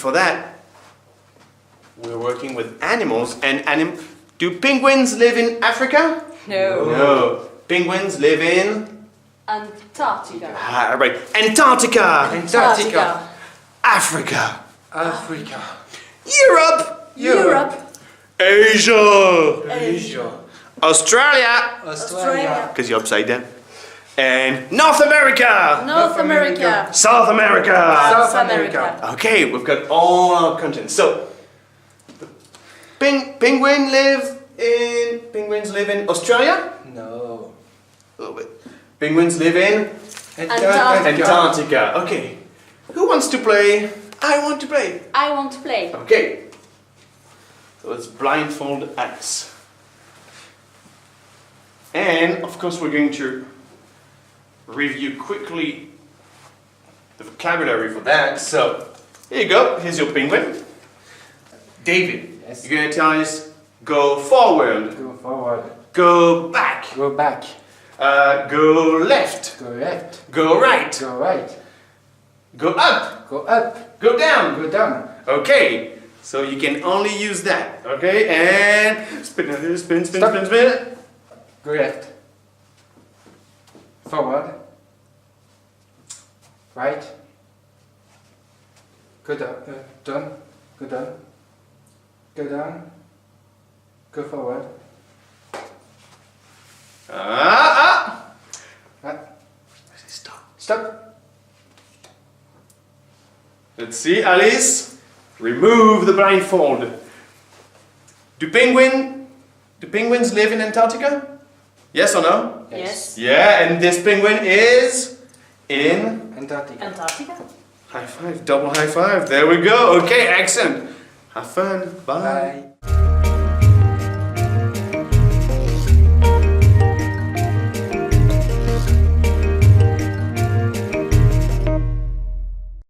for that, we're working with animals. And do penguins live in Africa? No. No. Penguins live in Antarctica. right. Antarctica. Antarctica. Africa. Africa. Europe. Europe. Asia. Asia. Australia. Australia. Because you're upside down. And North America. North America. South America. South America. Okay, we've got all our continents. So, penguins live in Australia? No. A little bit. Penguins live in Antarctica. Antarctica. Okay. Who wants to play? I want to play. I want to play. Okay. So let's blindfold Alice. And of course we're going to review quickly the vocabulary for that. So here you go. Here's your penguin. David, Yes. you're going to tell us go forward, Go forward. go back, Go back. go left, Go left. go right, Go right. go up, Go up. go down. Go down. Okay, so you can only use that. Okay, and spin, spin, spin, Stop. spin, spin. Go left. Forward. Right. Go down. Down. Go down. Go down. Go forward. Right. Stop. Stop. Let's see, Alice. Remove the blindfold. Do penguins live in Antarctica? Yes or no? Yes. Yeah, and this penguin is in Antarctica. Antarctica. high five, double high five. There we go. Okay, excellent. Have fun. Bye. Bye.